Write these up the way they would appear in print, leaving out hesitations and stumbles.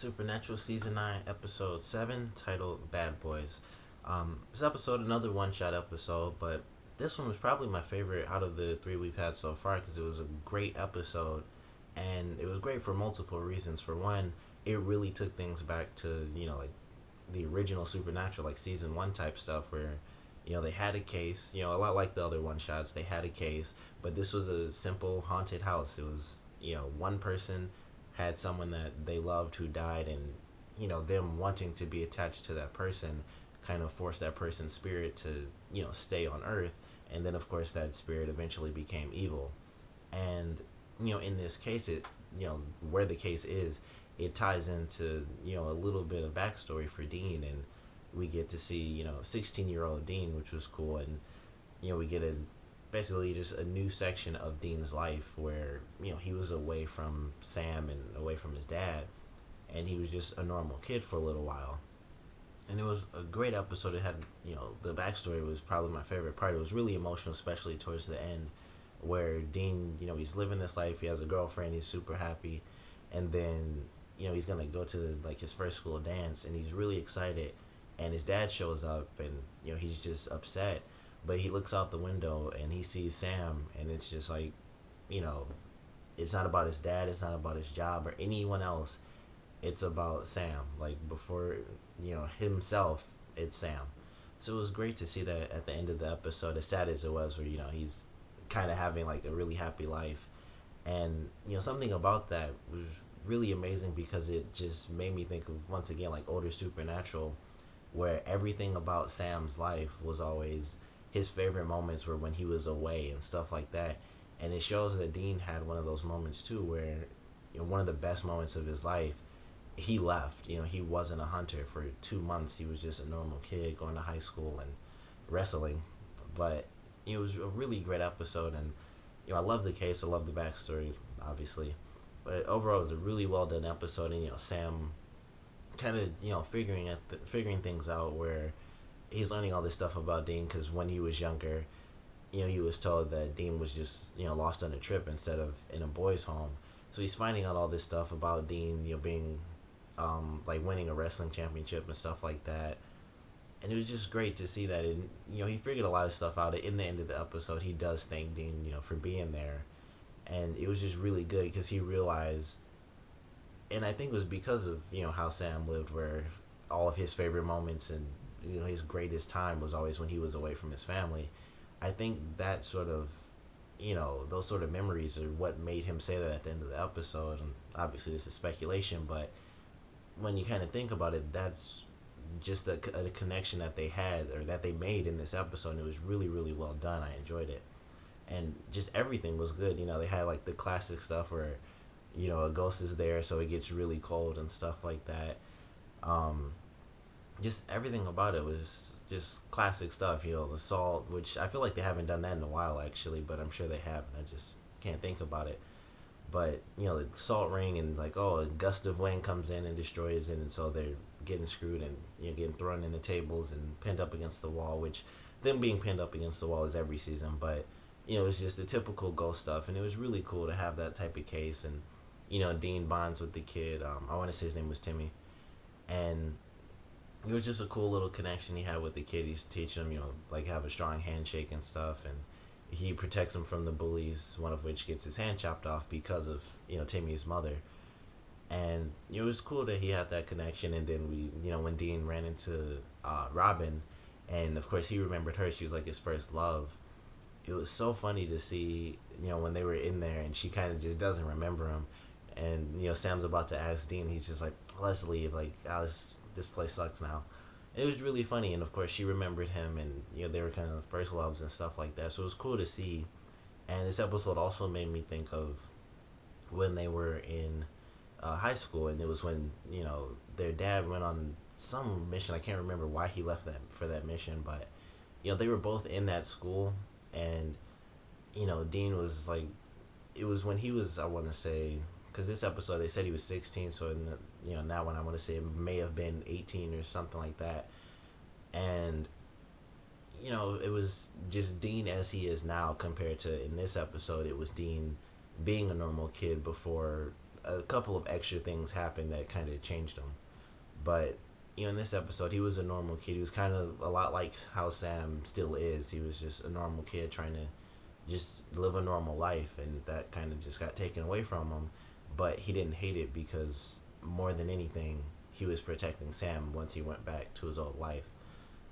Supernatural Season 9, Episode 7, titled Bad Boys. This episode, another one shot episode, but this one was probably my favorite out of the three we've had so far because it was a great episode and it was great for multiple reasons. For one, it really took things back to, like the original Supernatural, like Season 1 type stuff where, they had a case, a lot like the other one shots, they had a case, but this was a simple haunted house. It was, one person had someone that they loved who died, and them wanting to be attached to that person kind of forced that person's spirit to stay on earth, and then of course that spirit eventually became evil. And in this case, it where the case is, it ties into a little bit of backstory for Dean, and we get to see 16-year-old Dean, which was cool. And we get a basically just a new section of Dean's life where he was away from Sam and away from his dad, and he was just a normal kid for a little while. And it was a great episode. It had the backstory was probably my favorite part. It was really emotional, especially towards the end, where Dean he's living this life. He has a girlfriend. He's super happy, and then he's gonna go to like his first school dance, and he's really excited. And his dad shows up, and he's just upset, but he looks out the window and he sees Sam, and it's just like, you know, it's not about his dad, it's not about his job or anyone else. It's about Sam. Like before, himself, it's Sam. So it was great to see that at the end of the episode, as sad as it was, where he's kind of having like a really happy life, and something about that was really amazing because it just made me think of once again like older Supernatural, where everything about Sam's life was always his favorite moments were when he was away and stuff like that. And it shows that Dean had one of those moments too, where one of the best moments of his life, he left. He wasn't a hunter for 2 months. He was just a normal kid going to high school and wrestling. But it was a really great episode, and I love the case. I love the backstory, obviously. But overall, it was a really well done episode, and Sam kind of figuring things out where he's learning all this stuff about Dean because when he was younger, he was told that Dean was just lost on a trip instead of in a boys' home. So he's finding out all this stuff about Dean, being like winning a wrestling championship and stuff like that. And it was just great to see that. And he figured a lot of stuff out. In the end of the episode, he does thank Dean, for being there, and it was just really good because he realized, and I think it was because of how Sam lived, where all of his favorite moments and his greatest time was always when he was away from his family. I think that sort of those sort of memories are what made him say that at the end of the episode. And obviously this is speculation, but when you kind of think about it, that's just a connection that they had or that they made in this episode. And it was really really well done. I enjoyed it, and just everything was good. They had like the classic stuff where a ghost is there, so it gets really cold and stuff like that. Um, just everything about it was just classic stuff. The salt, which I feel like they haven't done that in a while actually, but I'm sure they have, and I just can't think about it. But the salt ring, and like, oh, a gust of wind comes in and destroys it, and so they're getting screwed and getting thrown in the tables and pinned up against the wall. Which them being pinned up against the wall is every season, but it's just the typical ghost stuff, and it was really cool to have that type of case. And Dean bonds with the kid. I want to say his name was Timmy, and it was just a cool little connection he had with the kid. He's teaching him, like have a strong handshake and stuff, and he protects him from the bullies. One of which gets his hand chopped off because of Timmy's mother, and it was cool that he had that connection. And then when Dean ran into Robin, and of course he remembered her. She was like his first love. It was so funny to see when they were in there, and she kind of just doesn't remember him, and Sam's about to ask Dean. He's just like, let's leave. Like, this place sucks now. It was really funny, and of course she remembered him, and they were kind of first loves and stuff like that. So it was cool to see. And this episode also made me think of when they were in high school, and it was when their dad went on some mission. I can't remember why he left that for that mission, but they were both in that school, and Dean was like, it was when he was, I want to say, because this episode they said he was 16, so in in that one I want to say it may have been 18 or something like that. And it was just Dean as he is now compared to in this episode. It was Dean being a normal kid before a couple of extra things happened that kind of changed him. But in this episode, he was a normal kid. He was kind of a lot like how Sam still is. He was just a normal kid trying to just live a normal life, and that kind of just got taken away from him. But he didn't hate it because more than anything, he was protecting Sam once he went back to his old life.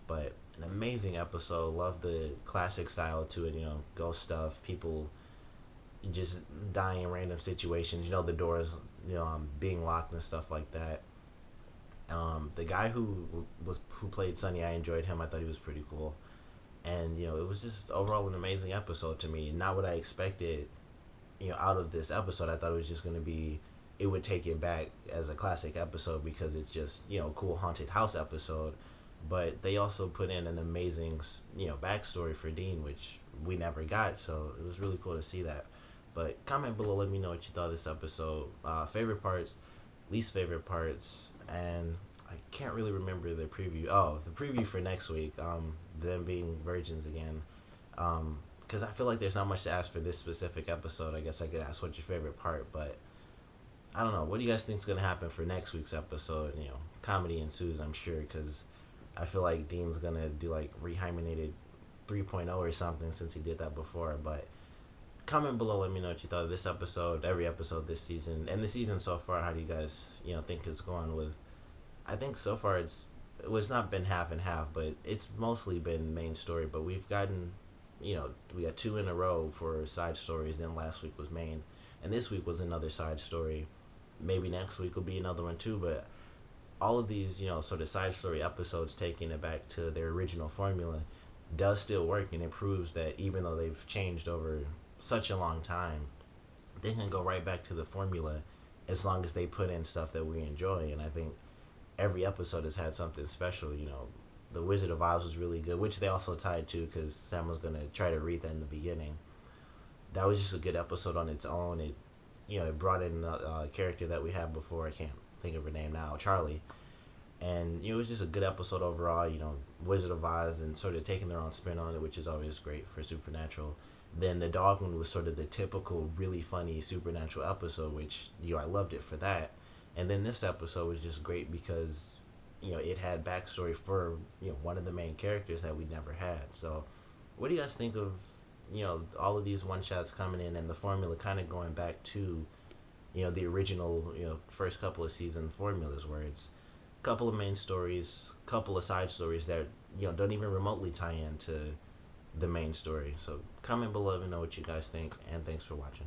But an amazing episode. Love the classic style to it. Ghost stuff, people just dying in random situations. The doors, being locked and stuff like that. The guy who played Sonny, I enjoyed him. I thought he was pretty cool, and it was just overall an amazing episode to me. Not what I expected, out of this episode. I thought it was just gonna be, it would take it back as a classic episode because it's just cool haunted house episode. But they also put in an amazing backstory for Dean, which we never got. So it was really cool to see that. But comment below, let me know what you thought of this episode. Favorite parts, least favorite parts, and I can't really remember the preview. Oh, the preview for next week. Them being virgins again. Because I feel like there's not much to ask for this specific episode. I guess I could ask what's your favorite part, but I don't know. What do you guys think is gonna happen for next week's episode? Comedy ensues, I'm sure, because I feel like Dean's gonna do like Rehymenated 3.0 or something since he did that before. But comment below, let me know what you thought of this episode, every episode this season, and the season so far. How do you guys think it's going with? I think so far it's not been half and half, but it's mostly been main story. But we've gotten we got 2 in a row for side stories. Then last week was main, and this week was another side story. Maybe next week will be another one too. But all of these sort of side story episodes, taking it back to their original formula, does still work, and it proves that even though they've changed over such a long time, they can go right back to the formula as long as they put in stuff that we enjoy. And I think every episode has had something special. The Wizard of Oz was really good, which they also tied to because Sam was going to try to read that in the beginning. That was just a good episode on its own. It brought in a character that we had before. I can't think of her name now, Charlie. And it was just a good episode overall. Wizard of Oz, and sort of taking their own spin on it, which is always great for Supernatural. Then the dog one was sort of the typical really funny Supernatural episode, which I loved it for that. And then this episode was just great because it had backstory for one of the main characters that we never had. So what do you guys think of all of these one shots coming in and the formula kind of going back to the original first couple of season formulas, where it's a couple of main stories, couple of side stories that don't even remotely tie into the main story? So comment below and know what you guys think, and thanks for watching.